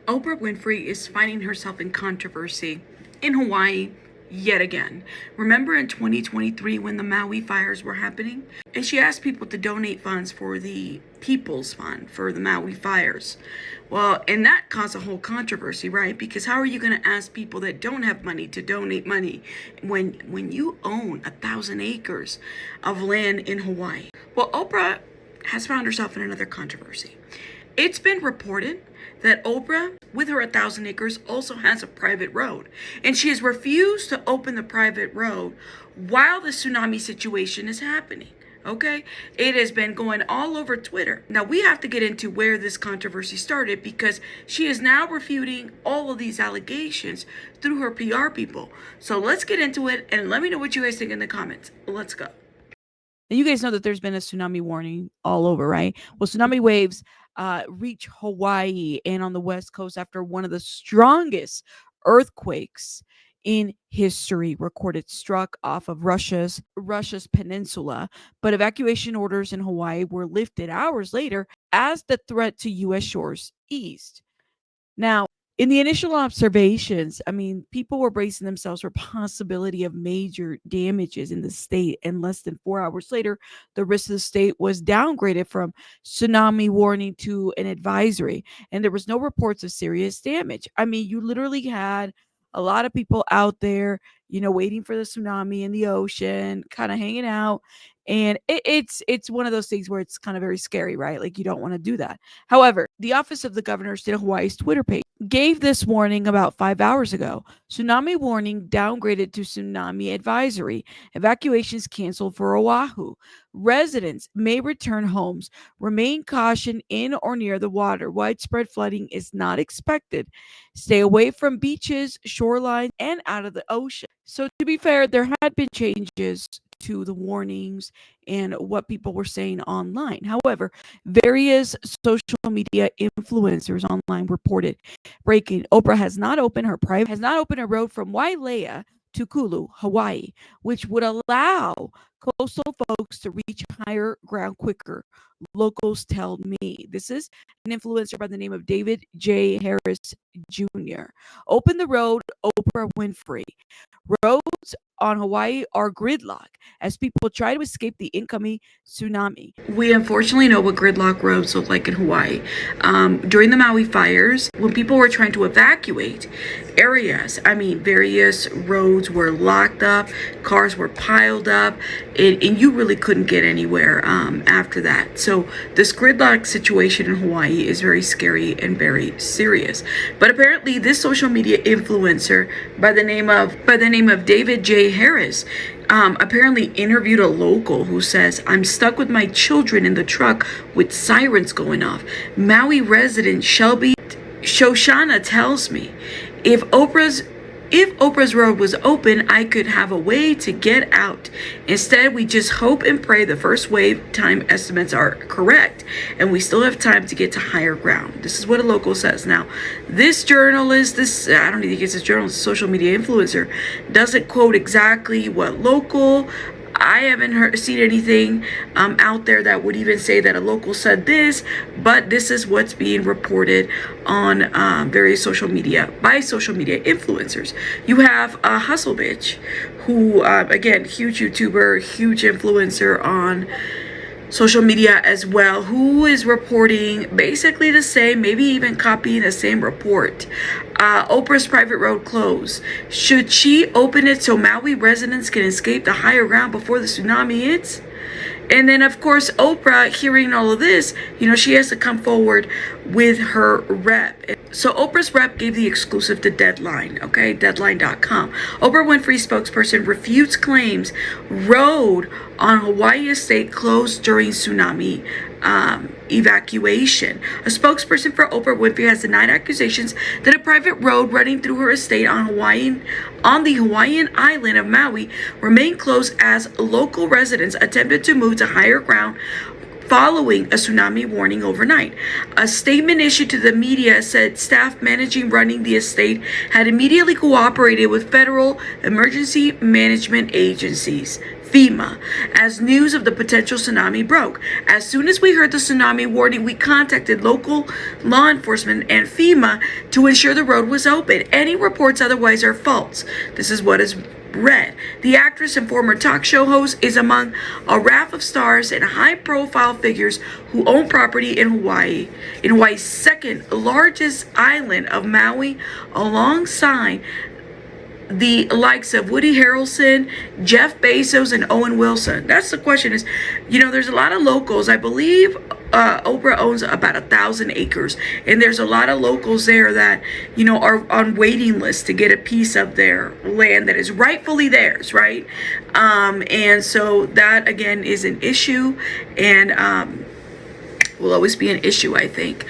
Oprah Winfrey is finding herself in controversy in Hawaii yet again. Remember in 2023 when the Maui fires were happening? And she asked people to donate funds for the People's Fund for the Maui fires. Well, and that caused a whole controversy, right? Because how are you going to ask people that don't have money to donate money when you own 1,000 acres of land in Hawaii? Well, Oprah has found herself in another controversy. It's been reported that Oprah, with her 1,000 acres, also has a private road. And she has refused to open the private road while the tsunami situation is happening. Okay? It has been going all over Twitter. Now, we have to get into where this controversy started because she is now refuting all of these allegations through her PR people. So let's get into it and let me know what you guys think in the comments. Let's go. And you guys know that there's been a tsunami warning all over, right? Well, tsunami waves reach Hawaii and on the West Coast after one of the strongest earthquakes in history recorded struck off of Russia's peninsula. But evacuation orders in Hawaii were lifted hours later as the threat to U.S. shores eased. Now, in the initial observations, people were bracing themselves for possibility of major damages in the state, and less than 4 hours later, the rest of the state was downgraded from tsunami warning to an advisory, and there was no reports of serious damage. You literally had a lot of people out there, waiting for the tsunami in the ocean, kind of hanging out. And it's one of those things where it's kind of very scary, right? Like, you don't want to do that. However, the Office of the Governor of State of Hawaii's Twitter page gave this warning about 5 hours ago. Tsunami warning downgraded to tsunami advisory. Evacuations canceled for Oahu. Residents may return homes. Remain caution in or near the water. Widespread flooding is not expected. Stay away from beaches, shorelines, and out of the ocean. So to be fair, there had been changes to the warnings and what people were saying online. However, various social media influencers online reported breaking: Oprah has not opened her road from Wailea to Kulu, Hawaii, which would allow coastal folks to reach higher ground quicker. Locals tell me. This is an influencer by the name of David J. Harris Jr. Open the road, Oprah Winfrey. Roads on Hawaii are gridlock as people try to escape the incoming tsunami. We unfortunately know what gridlock roads look like in Hawaii. During the Maui fires, when people were trying to evacuate areas, various roads were locked up, cars were piled up, and you really couldn't get anywhere after that. So this gridlock situation in Hawaii is very scary and very serious. But apparently this social media influencer by the name of David J. Harris apparently interviewed a local who says, "I'm stuck with my children in the truck with sirens going off. Maui resident Shelby Shoshana tells me if Oprah's Road was open, I could have a way to get out. Instead, we just hope and pray the first wave time estimates are correct, and we still have time to get to higher ground." This is what a local says. Now, this journalist, I don't think it's a journalist, social media influencer, doesn't quote exactly what local. I haven't seen anything out there that would even say that a local said this, but this is what's being reported on various social media by social media influencers. You have a Hustle Bitch, who, again, huge YouTuber, huge influencer on social media as well, who is reporting basically the same, maybe even copying the same report. Oprah's private road closed. Should she open it so Maui residents can escape the higher ground before the tsunami hits? And then, of course, Oprah, hearing all of this, she has to come forward with her rep. So Oprah's rep gave the exclusive to Deadline, okay? Deadline.com. Oprah Winfrey spokesperson refutes claims road on Hawaii estate closed during tsunami evacuation. A spokesperson for Oprah Winfrey has denied accusations that a private road running through her estate on the Hawaiian island of Maui remained closed as local residents attempted to move to higher ground following a tsunami warning overnight. A statement issued to the media said staff running the estate had immediately cooperated with federal emergency management agencies. FEMA as news of the potential tsunami broke. As soon as we heard the tsunami warning, we contacted local law enforcement and FEMA to ensure the road was open. Any reports otherwise are false. This is what is read. The actress and former talk show host is among a raft of stars and high-profile figures who own property in Hawaii, Hawaii's second largest island of Maui, alongside the likes of Woody Harrelson, Jeff Bezos, and Owen Wilson. That's the question is, there's a lot of locals. I believe Oprah owns about 1,000 acres, and there's a lot of locals there that, are on waiting lists to get a piece of their land that is rightfully theirs, right? And so that, again, is an issue, and will always be an issue, I think,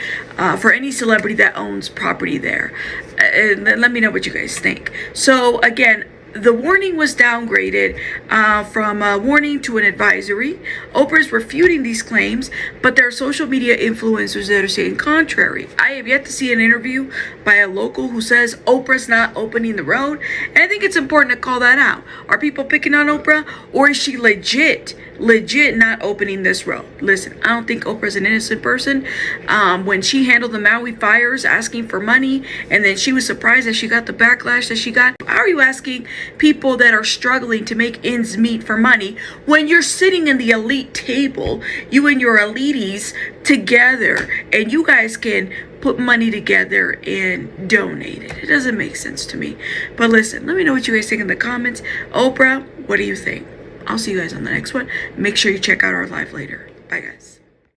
for any celebrity that owns property there. And then let me know what you guys think. So again, the warning was downgraded from a warning to an advisory. Oprah is refuting these claims, but there are social media influencers that are saying contrary. I have yet to see an interview by a local who says Oprah's not opening the road, and I think it's important to call that out. Are people picking on Oprah, or is she legit not opening this road? Listen, I don't think Oprah's an innocent person. When she handled the Maui fires asking for money, and then she was surprised that she got the backlash that she got. How are you asking people that are struggling to make ends meet for money when you're sitting in the elite table, you and your elites together, and you guys can put money together and donate it? It doesn't make sense to me. But listen, let me know what you guys think in the comments. Oprah, what do you think? I'll see you guys on the next one. Make sure you check out our live later. Bye, guys.